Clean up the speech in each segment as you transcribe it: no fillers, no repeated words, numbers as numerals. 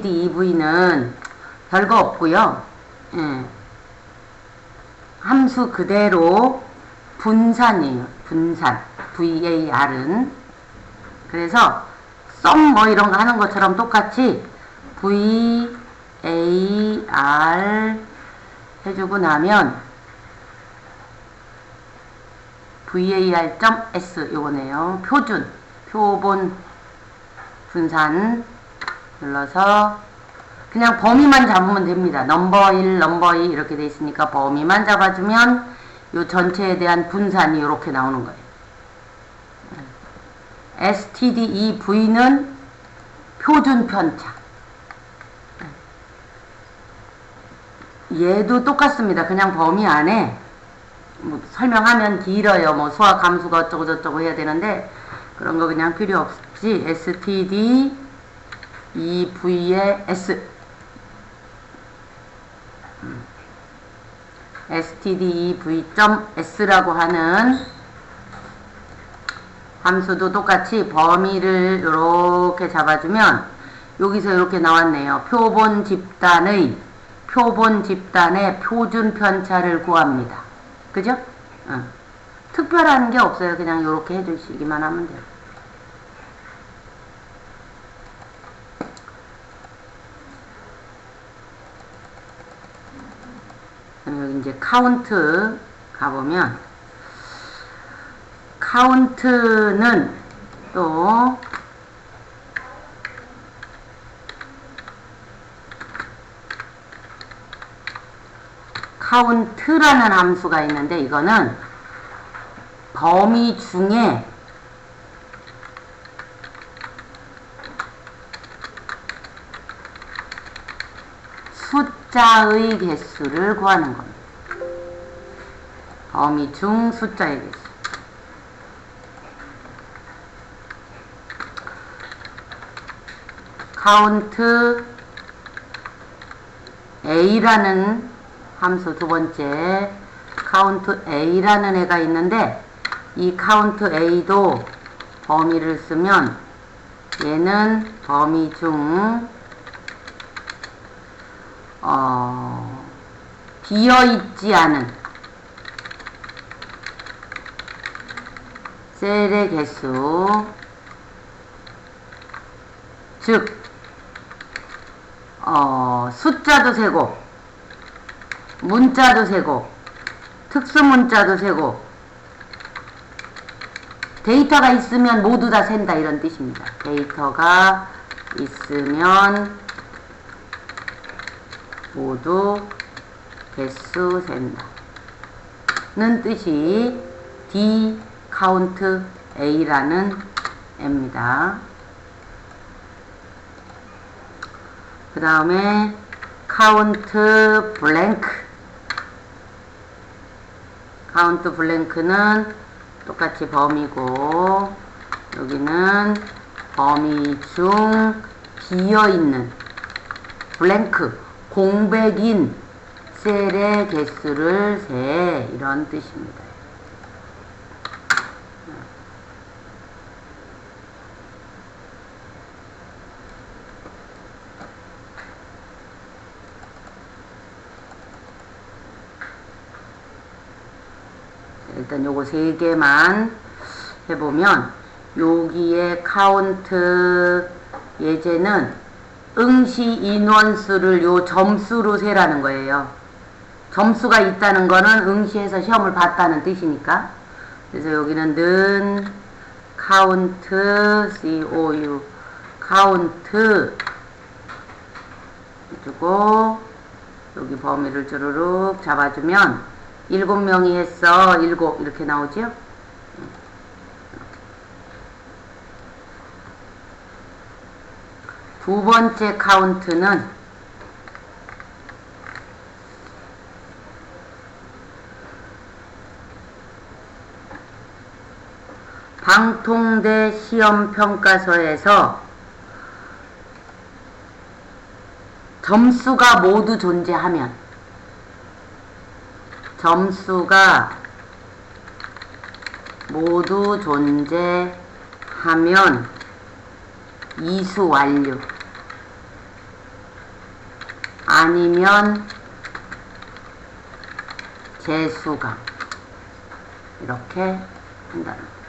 STDV는 별거 없고요. 예. 함수 그대로 분산이에요. 분산. VAR은. 그래서 썸 뭐 이런 거 하는 것처럼 똑같이 VAR 해주고 나면 VAR.S 요거네요. 표본 분산 눌러서 그냥 범위만 잡으면 됩니다. 넘버 1, 넘버 2 이렇게 돼 있으니까 범위만 잡아주면 요 전체에 대한 분산이 이렇게 나오는 거예요. STDEV는 표준 편차. 얘도 똑같습니다. 그냥 범위 안에 뭐 설명하면 길어요. 뭐 수학 함수가 어쩌고 저쩌고 해야 되는데 그런 거 그냥 필요 없이 STDEV의 S STDEV.S라고 하는 함수도 똑같이 범위를 이렇게 잡아주면 여기서 이렇게 나왔네요. 표본 집단의 표준 편차를 구합니다. 그죠? 특별한 게 없어요. 그냥 이렇게 해주시기만 하면 돼요. 여기 이제 카운트 가보면 카운트는 또 카운트라는 함수가 있는데 이거는 범위 중에 숫자의 개수를 구하는 겁니다. 범위 중 숫자의 개수. 카운트 A라는 함수 두 번째 카운트 A라는 애가 있는데 이 카운트 A도 범위를 쓰면 얘는 범위 중 비어있지 않은 셀의 개수 즉 숫자도 세고 문자도 세고 특수문자도 세고 데이터가 있으면 모두 다 센다 이런 뜻입니다. 데이터가 있으면 모두 개수 센다 는 뜻이 D 카운트 A라는 애입니다. 그 다음에 카운트 블랭크 카운트 블랭크는 똑같이 범위고 여기는 범위 중 비어있는 블랭크 공백인 셀의 개수를 세 이런 뜻입니다. 일단 요거 세 개만 해보면 여기에 카운트 예제는 응시 인원수를 요 점수로 세라는 거예요. 점수가 있다는 거는 응시에서 시험을 봤다는 뜻이니까. 그래서 여기는 는 카운트 COU 카운트 해주고 여기 범위를 쭈르륵 잡아주면 7명이 했어. 7 이렇게 나오죠? 두 번째 카운트는 방통대 시험평가서에서 점수가 모두 존재하면 이수 완료 아니면 재수강 이렇게 한다는 거예요.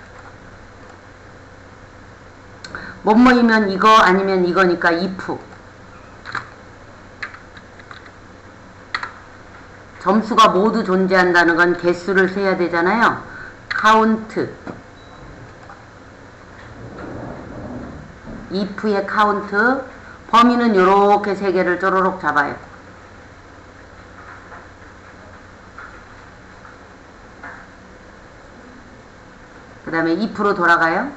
뭐뭐이면 이거 아니면 이거니까 if. 점수가 모두 존재한다는 건 개수를 세야 되잖아요. count. if의 count. 범위는 요렇게 세 개를 쪼로록 잡아요. 그 다음에 if로 돌아가요.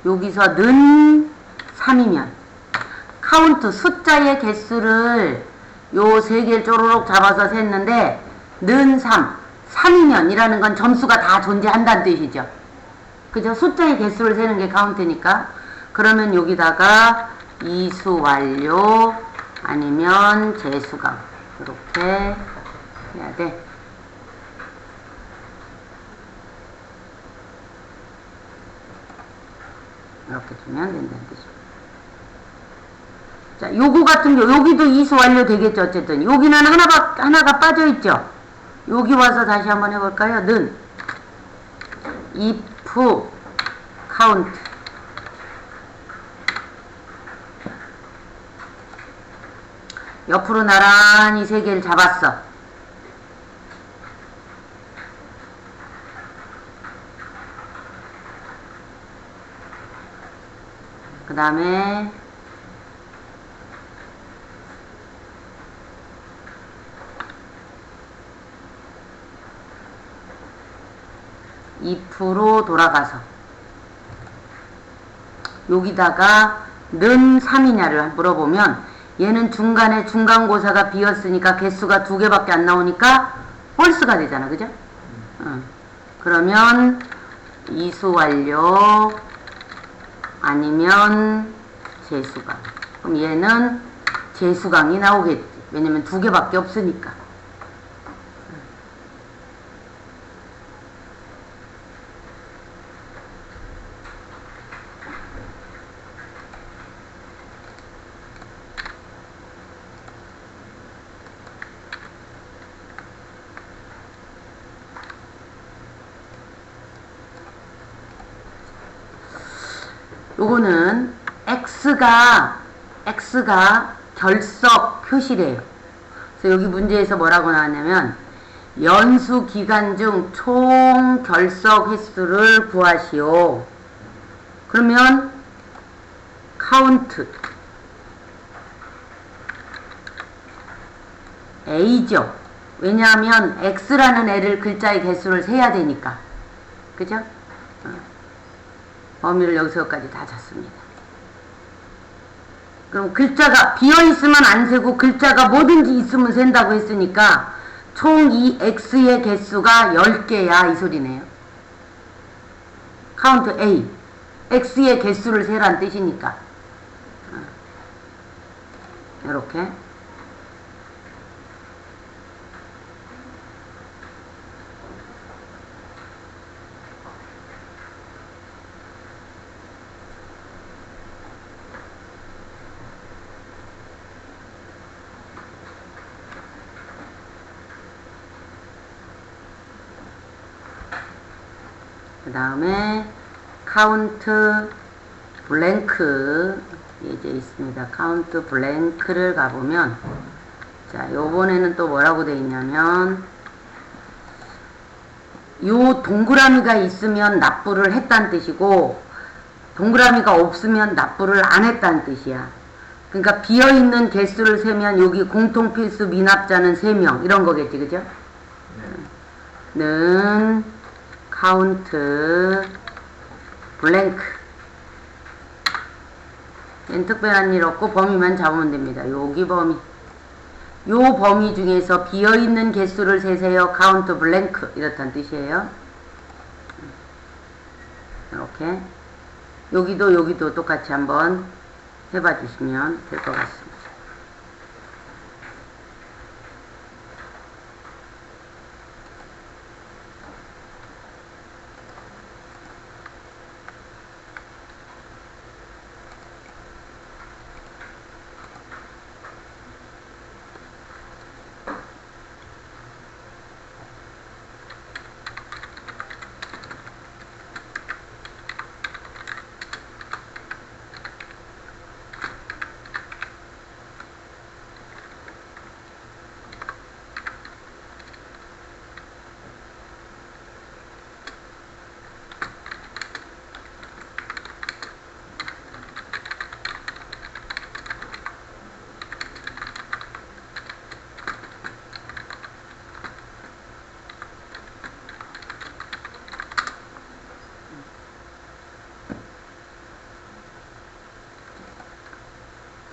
여기서 는 3이면 카운트 숫자의 개수를 요 세 개를 쪼로록 잡아서 셌는데 는 3, 3이면 이라는 건 점수가 다 존재한다는 뜻이죠. 그죠? 숫자의 개수를 세는 게 카운트니까. 그러면 여기다가 이수 완료 아니면 재수강 이렇게 해야 돼. 이렇게 주면 된다는 뜻이죠. 자, 요거 같은 경우, 여기도 이수 완료 되겠죠, 어쨌든. 여기는 하나가 빠져있죠? 여기 와서 다시 한번 해볼까요? 는, if, count. 옆으로 나란히 세 개를 잡았어. 그 다음에 if로 돌아가서 여기다가 는 3이냐를 물어보면 얘는 중간에 중간고사가 비었으니까 개수가 2개밖에 안 나오니까 홀스가 되잖아. 그죠? 그러면 이수 완료 아니면 재수강. 그럼 얘는 재수강이 나오겠지. 왜냐면 2개밖에 없으니까. 요거는 X가 결석 표시래요. 그래서 여기 문제에서 뭐라고 나왔냐면 연수 기간 중 총 결석 횟수를 구하시오. 그러면 count A죠. 왜냐하면 X라는 애를 글자의 개수를 세야 되니까. 그죠? 범위를 여기서까지 다 잡습니다. 그럼 글자가 비어있으면 안 세고 글자가 뭐든지 있으면 센다고 했으니까 총 이 X의 개수가 10개야 이 소리네요. count A. X의 개수를 세란 뜻이니까. 이렇게. 그 다음에 count blank 이제 있습니다. count blank를 가보면 자 요번에는 또 뭐라고 되어 있냐면 요 동그라미가 있으면 납부를 했다는 뜻이고 동그라미가 없으면 납부를 안 했다는 뜻이야. 그러니까 비어있는 개수를 세면 여기 공통필수 미납자는 3명 이런 거겠지. 그죠? 는 count blank. 얘는 특별한 일 없고 범위만 잡으면 됩니다. 여기 범위. 요 범위 중에서 비어있는 개수를 세세요. count blank. 이렇다는 뜻이에요. 이렇게. 여기도 똑같이 한번 해봐 주시면 될 것 같습니다.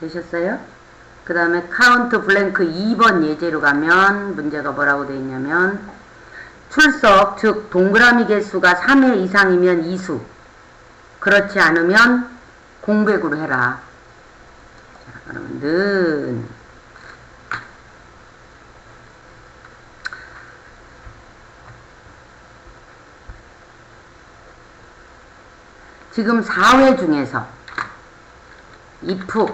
되셨어요? 그 다음에 카운트 블랭크 2번 예제로 가면 문제가 뭐라고 되어 있냐면 출석, 즉 동그라미 개수가 3회 이상이면 이수, 그렇지 않으면 공백으로 해라. 자, 그러면 는 지금 4회 중에서 if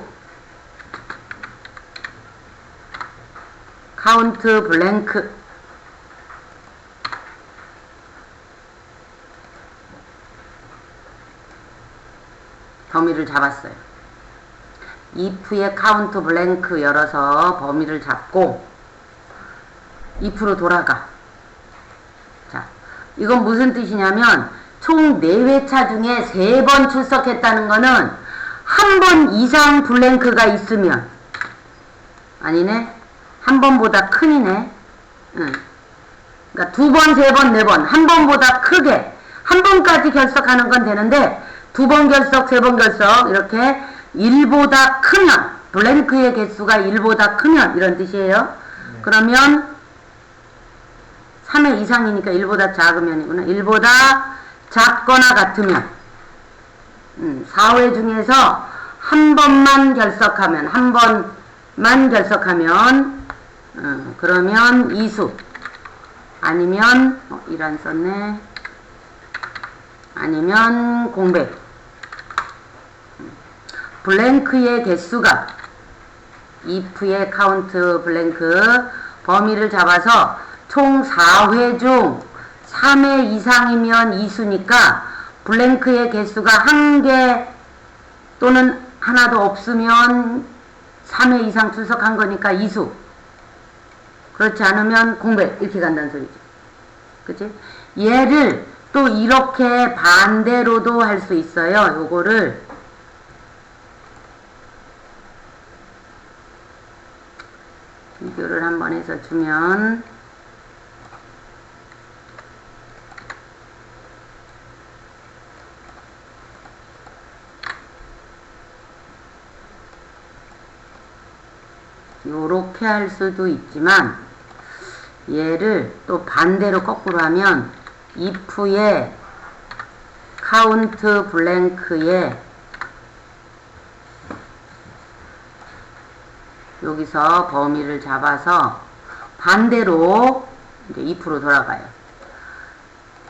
카운트 블랭크 범위를 잡았어요. if의 카운트 블랭크 열어서 범위를 잡고 if로 돌아가. 자, 이건 무슨 뜻이냐면 총 4회차 중에 3번 출석했다는 거는 한 번 이상 블랭크가 있으면, 아니네, 한 번보다 큰이네. 응. 그러니까 2번, 3번, 4번, 한 번보다 크게, 한 번까지 결석하는 건 되는데 2번 결석, 3번 결석, 이렇게 1보다 크면, 블랭크의 개수가 1보다 크면, 이런 뜻이에요. 네. 그러면 3회 이상이니까 1보다 작으면이구나. 1보다 작거나 같으면, 4회 중에서 한 번만 결석하면, 한 번만 결석하면, 그러면 이수, 아니면 이란 썼네, 아니면 공백. 블랭크의 개수가 if의 카운트 블랭크 범위를 잡아서 총 4회 중 3회 이상이면 이수니까 블랭크의 개수가 1개 또는 하나도 없으면 3회 이상 출석한 거니까 이수, 그렇지 않으면 공백, 이렇게 간다는 소리죠. 그치? 얘를 또 이렇게 반대로도 할 수 있어요. 요거를 비교를 한번 해서 주면, 요렇게 할 수도 있지만 얘를 또 반대로 거꾸로 하면 if의 카운트 블랭크에 여기서 범위를 잡아서 반대로 이제 if로 돌아가요.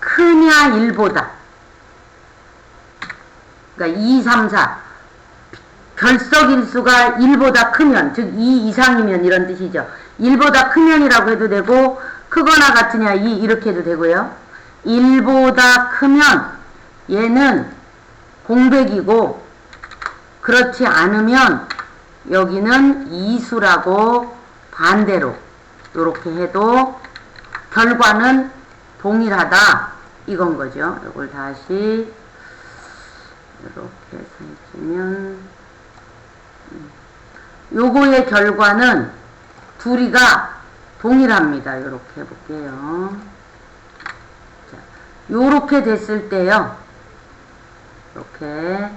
크냐 1보다, 그러니까 2, 3, 4 결석일수가 1보다 크면, 즉 2 이상이면 이런 뜻이죠. 1보다 크면이라고 해도 되고 크거나 같으냐 2 이렇게 해도 되고요. 1보다 크면 얘는 공백이고, 그렇지 않으면 여기는 이수라고 반대로 이렇게 해도 결과는 동일하다, 이건 거죠. 이걸 다시 이렇게 해주면 요거의 결과는 둘이가 동일합니다. 이렇게 해볼게요. 자, 요렇게 됐을 때요, 이렇게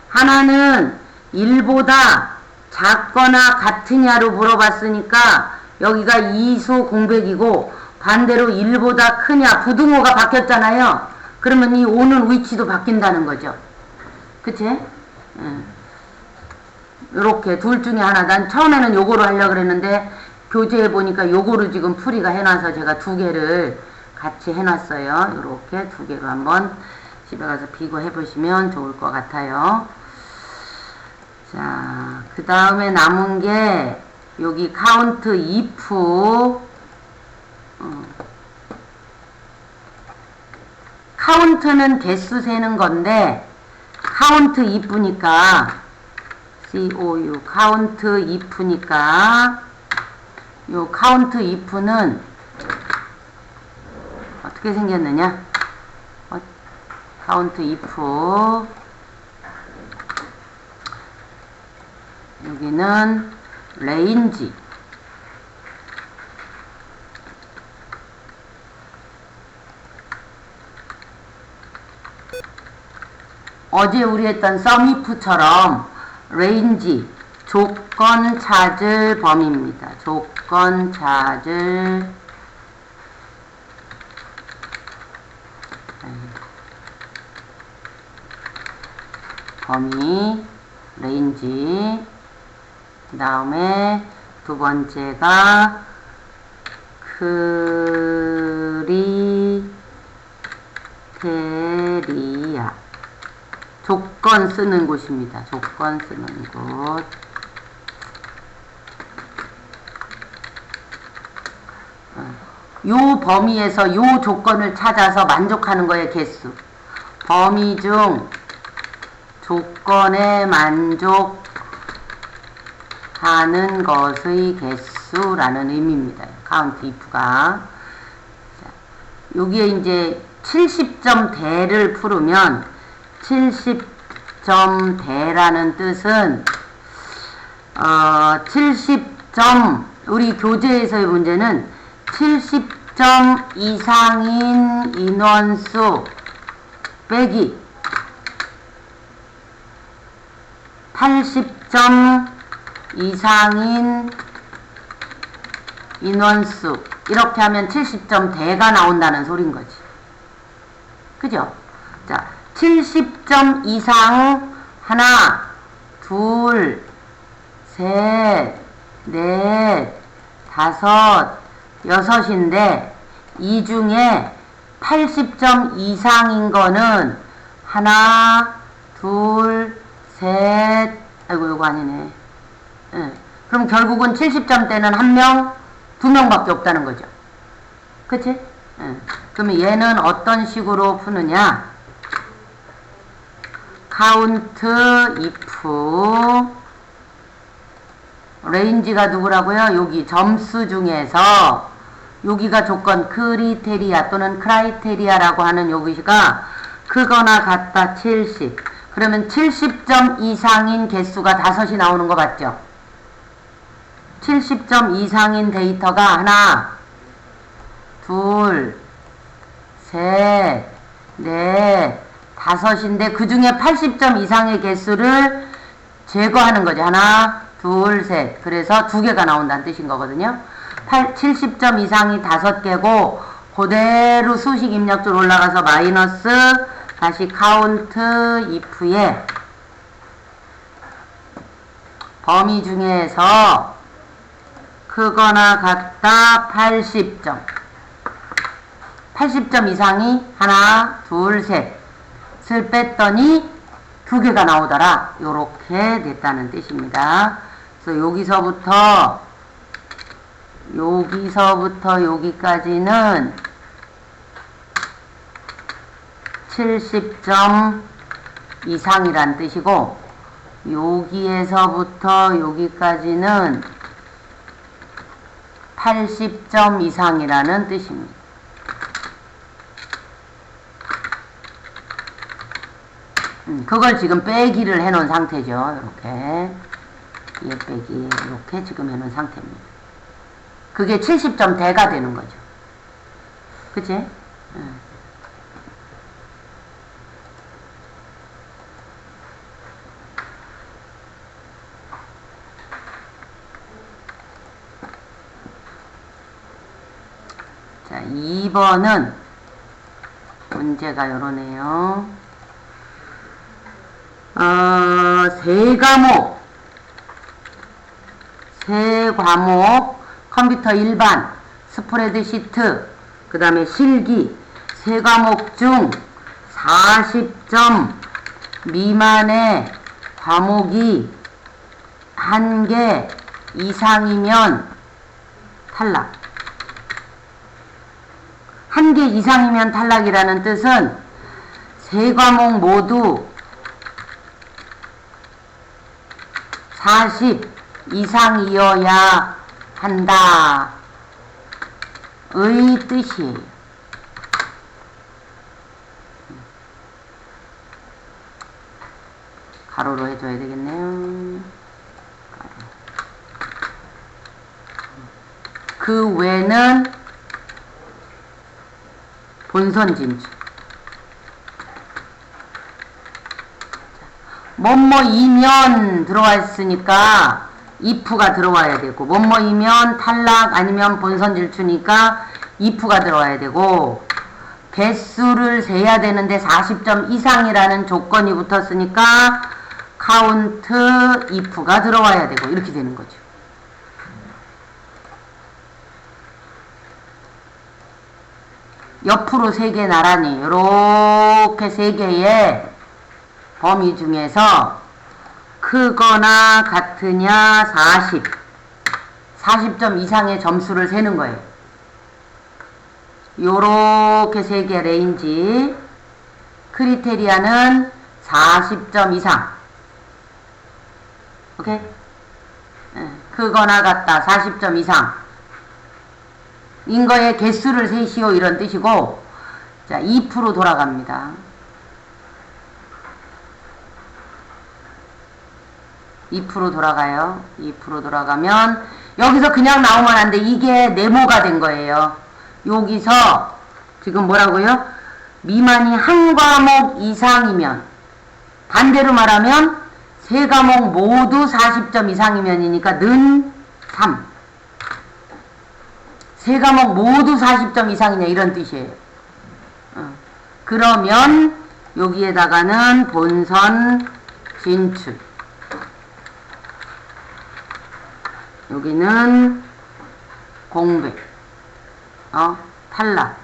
하나는 1보다 작거나 같으냐로 물어봤으니까 여기가 이수 공백이고, 반대로 1보다 크냐, 부등호가 바뀌었잖아요. 그러면 이 5는 위치도 바뀐다는 거죠. 그치? 요렇게 둘 중에 하나. 난 처음에는 요거로 하려고 그랬는데 교재에 보니까 요거를 지금 풀이가 해놔서 제가 2개를 같이 해놨어요. 요렇게 2개로 한번 집에 가서 비교해 보시면 좋을 것 같아요. 자, 그 다음에 남은 게 여기 카운트 if, 카운트는 개수 세는 건데 카운트 if니까 COU 카운트 if니까 요 카운트 if는 어떻게 생겼느냐? 카운트 if 여기는 range 어제 우리 했던 썸이프처럼 range, 조건 찾을 범위입니다. 조건 찾을 범위, range. 그 다음에 두 번째가 크리테리아. 조건 쓰는 곳입니다. 조건 쓰는 곳. 요 범위에서 요 조건을 찾아서 만족하는 거의 개수. 범위 중 조건에 만족하는 것의 개수라는 의미입니다. count if가. 여기에 이제 70점대를 풀으면 70점대라는 뜻은 70점 우리 교재에서의 문제는 70점 이상인 인원수 빼기 80점 이상인 인원수 이렇게 하면 70점대가 나온다는 소린 거지. 그죠? 자, 70점 이상 하나, 둘, 셋, 넷, 다섯, 여섯인데 이 중에 80점 이상인 거는 하나, 둘, 셋, 아이고 이거 아니네. 네. 그럼 결국은 70점대는 한 명, 두 명밖에 없다는 거죠. 그치? 네. 그러면 얘는 어떤 식으로 푸느냐? count if range가 누구라고요? 여기 점수 중에서 여기가 조건 크리테리아 또는 크라이테리아라고 하는 여기가 크거나 같다 70. 그러면 70점 이상인 개수가 5이 나오는 거 맞죠? 70점 이상인 데이터가 하나, 둘, 셋, 넷, 5인데 그 중에 80점 이상의 개수를 제거하는 거죠. 하나, 둘, 셋. 그래서 2개가 나온다는 뜻인 거거든요. 70점 이상이 5개고 그대로 수식 입력줄 올라가서 마이너스 다시 count if에 범위 중에서 크거나 같다 80점 80점 이상이 하나, 둘, 셋을 뺐더니 2개가 나오더라. 요렇게 됐다는 뜻입니다. 그래서 여기서부터 여기까지는 70점 이상이란 뜻이고 여기에서부터 여기까지는 80점 이상이라는 뜻입니다. 그걸 지금 빼기를 해놓은 상태죠. 이렇게 얘 빼기 이렇게 지금 해놓은 상태입니다. 그게 70점대가 되는 거죠. 그치? 자, 2번은 문제가 요러네요. 세 과목 컴퓨터 일반, 스프레드시트, 그 다음에 실기, 세 과목 중 40점 미만의 과목이 1개 이상이면 탈락. 1개 이상이면 탈락이라는 뜻은 세 과목 모두 40 이상이어야 한다 의 뜻이에요. 가로로 해줘야 되겠네요. 그 외는 본선 진출. 뭐뭐이면 들어와 있으니까 if가 들어와야 되고, 뭐뭐이면 탈락 아니면 본선 질주니까 if가 들어와야 되고, 개수를 세야 되는데 40점 이상이라는 조건이 붙었으니까 count if가 들어와야 되고, 이렇게 되는 거죠. 옆으로 3개 나란히 이렇게 3개의 범위 중에서 크거나 같으냐 40점 이상의 점수를 세는 거예요. 요렇게 3개 레인지, 크리테리아는 40점 이상. 오케이? 크거나 같다 40점 이상 인 거에 개수를 세시오 이런 뜻이고, 자 2% 돌아갑니다. 2% 돌아가요. 2% 돌아가면 여기서 그냥 나오면 안 돼. 이게 네모가 된 거예요. 여기서 지금 뭐라고요? 미만이 한 과목 이상이면, 반대로 말하면 세 과목 모두 40점 이상이면이니까 는 3. 세 과목 모두 40점 이상이냐 이런 뜻이에요. 그러면 여기에다가는 본선 진출, 여기는 공백, 탈락.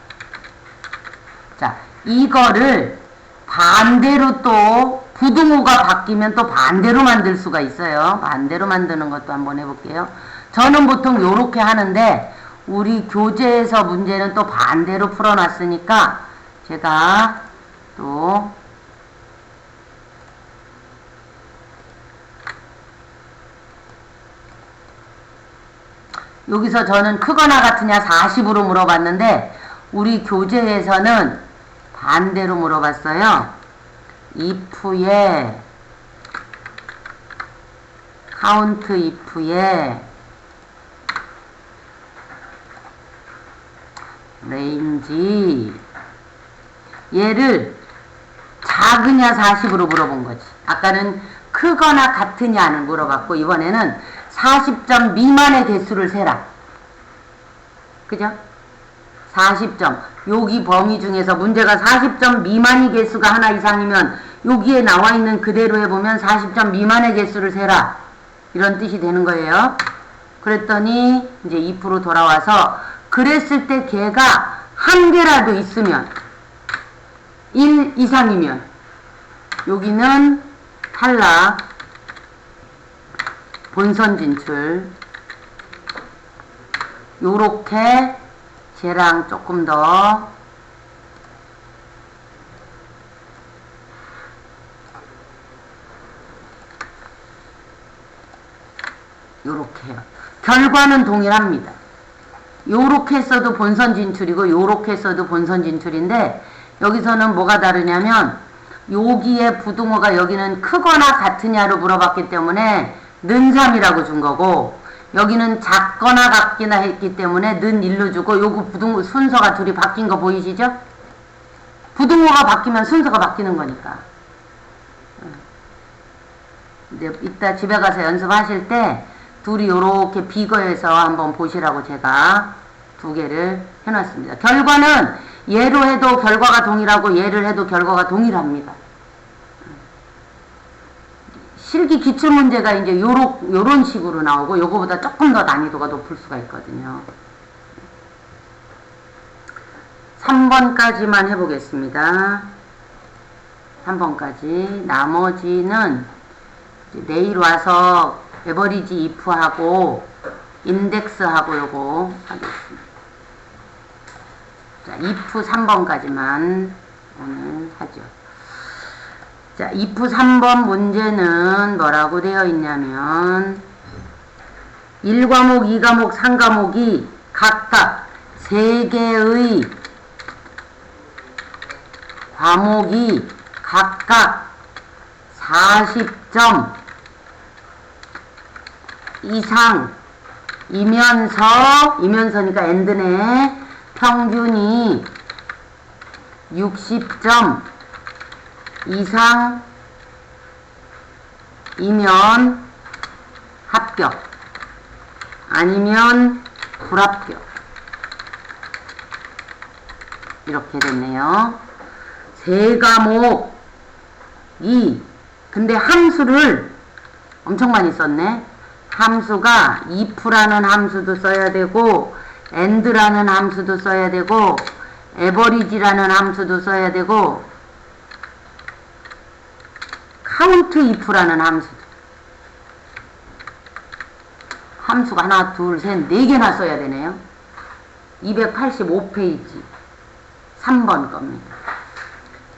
자, 이거를 반대로 또 부등호가 바뀌면 또 반대로 만들 수가 있어요. 반대로 만드는 것도 한번 해볼게요. 저는 보통 요렇게 하는데 우리 교재에서 문제는 또 반대로 풀어놨으니까 제가 또 여기서 저는 크거나 같으냐 40으로 물어봤는데 우리 교재에서는 반대로 물어봤어요. if에 count if에 range, 얘를 작으냐 40으로 물어본 거지. 아까는 크거나 같으냐는 물어봤고, 이번에는 40점 미만의 개수를 세라. 그죠? 40점. 여기 범위 중에서 문제가 40점 미만의 개수가 하나 이상이면 여기에 나와 있는 그대로 해보면 40점 미만의 개수를 세라. 이런 뜻이 되는 거예요. 그랬더니 이제 2% 돌아와서 그랬을 때 걔가 한 개라도 있으면 1 이상이면 여기는 탈락, 본선 진출. 요렇게 쟤랑 조금 더 요렇게 해요. 결과는 동일합니다. 요렇게 했어도 본선 진출이고 요렇게 했어도 본선 진출인데, 여기서는 뭐가 다르냐면 여기에 부등호가 여기는 크거나 같으냐로 물어봤기 때문에 는 3이라고 준 거고, 여기는 작거나 같기나 했기 때문에 는 1로 주고, 요거 부등호 순서가 둘이 바뀐 거 보이시죠? 부등호가 바뀌면 순서가 바뀌는 거니까. 이제 이따 집에 가서 연습하실 때 둘이 요렇게 비교해서 한번 보시라고 제가 2개를 해놨습니다. 결과는 얘로 해도 결과가 동일하고 얘를 해도 결과가 동일합니다. 실기 기출문제가 이제 요런 식으로 나오고 요거보다 조금 더 난이도가 높을 수가 있거든요. 3번까지만 해보겠습니다. 3번까지. 나머지는 내일 와서 에버리지 if하고 인덱스하고 요거 하겠습니다. 자, if 3번까지만 오늘 하죠. 자, if 3번 문제는 뭐라고 되어 있냐면 1과목, 2과목, 3과목이 각각 3개의 과목이 각각 40점 이상이면서니까 엔드네, 평균이 60점 이상 이면 합격, 아니면 불합격. 이렇게 됐네요. 세 과목이 근데 함수를 엄청 많이 썼네. 함수가 if라는 함수도 써야 되고 and라는 함수도 써야 되고 average라는 함수도 써야 되고 count if라는 함수가 하나, 둘, 셋, 네 개나 써야 되네요. 285페이지 3번 겁니다.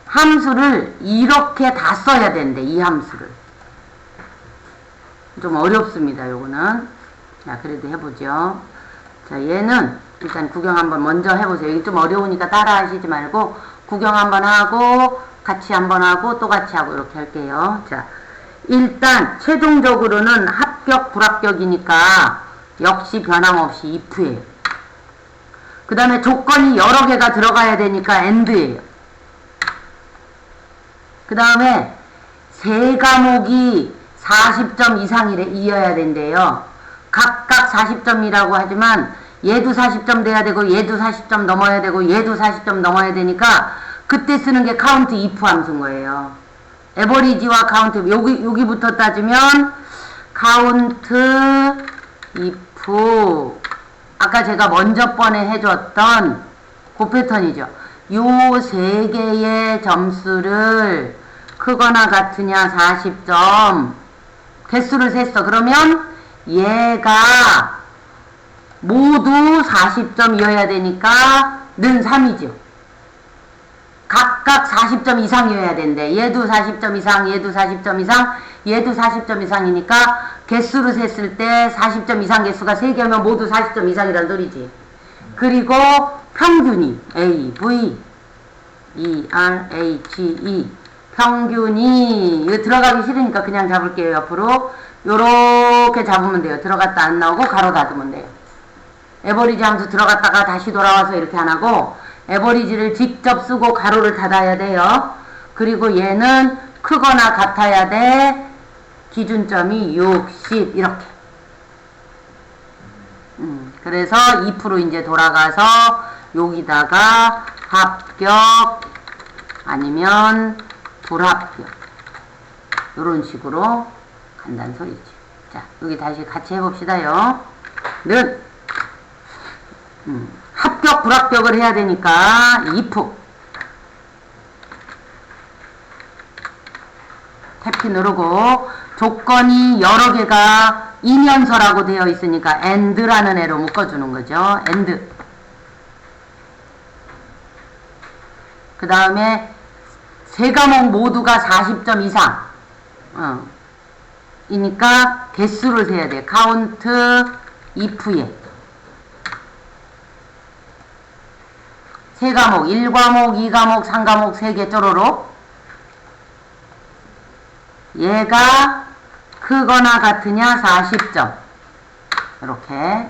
함수를 이렇게 다 써야 된대. 이 함수를. 좀 어렵습니다. 요거는. 자, 그래도 해보죠. 자, 얘는 일단 구경 한번 먼저 해보세요. 이게 좀 어려우니까 따라 하시지 말고 구경 한번 하고 같이 한번 하고 또 같이 하고 이렇게 할게요. 자, 일단 최종적으로는 합격 불합격이니까 역시 변함없이 if예요. 그 다음에 조건이 여러 개가 들어가야 되니까 and예요. 그 다음에 세 과목이 40점 이상이어야 된대요. 각각 40점이라고 하지만 얘도 40점 돼야 되고 얘도 40점 넘어야 되고 얘도 40점 넘어야 되니까 그때 쓰는 게 count if 함수인 거예요. average와 count 여기부터 따지면 count if 아까 제가 먼저 번에 해줬던 그 패턴이죠. 요 세 개의 점수를 크거나 같으냐 40점 개수를 셌어. 그러면 얘가 모두 40점이어야 되니까 는 3이죠. 각각 40점 이상이어야 된대. 얘도 40점 이상, 얘도 40점 이상, 얘도 40점 이상이니까 개수를 셌을 때 40점 이상 개수가 3개면 모두 40점 이상이란 소리지. 그리고 평균이 A, V, E, R, H, E 평균이 이거 들어가기 싫으니까 그냥 잡을게요. 옆으로 요렇게 잡으면 돼요. 들어갔다 안 나오고 가로 닫으면 돼요. 에버리지 함수 들어갔다가 다시 돌아와서 이렇게 안 하고 에버리지를 직접 쓰고 가로를 닫아야 돼요. 그리고 얘는 크거나 같아야 돼. 기준점이 60 이렇게. 그래서 2% 이제 돌아가서 여기다가 합격 아니면 불합격 이런 식으로 간다는 소리지. 자, 여기 다시 같이 해봅시다요. 는 합격 불합격을 해야 되니까 if 탭키 누르고 조건이 여러 개가 이면서라고 되어 있으니까 and라는 애로 묶어주는 거죠. and 그 다음에 세 과목 모두가 40점 이상 이니까 개수를 세야 돼. count if에 세 과목 1과목 2과목 3과목 3개 쪼로록 얘가 크거나 같으냐 40점 이렇게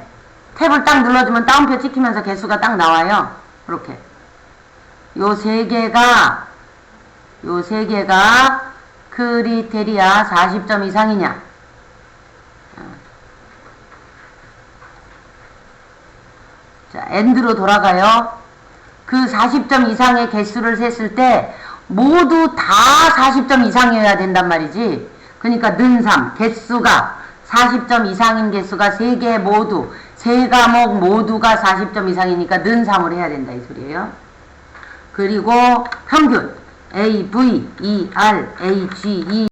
탭을 딱 눌러주면 따옴표 찍히면서 개수가 딱 나와요. 이렇게 요 세 개가 크리테리아 40점 이상이냐 자 end로 돌아가요. 그 40점 이상의 개수를 셌을 때 모두 다 40점 이상이어야 된단 말이지. 그러니까 는 3 개수가 40점 이상인 개수가 3개 모두 3과목 모두가 40점 이상이니까 는 3을 해야 된다 이 소리예요. 그리고 평균 A, V, E, R, H, E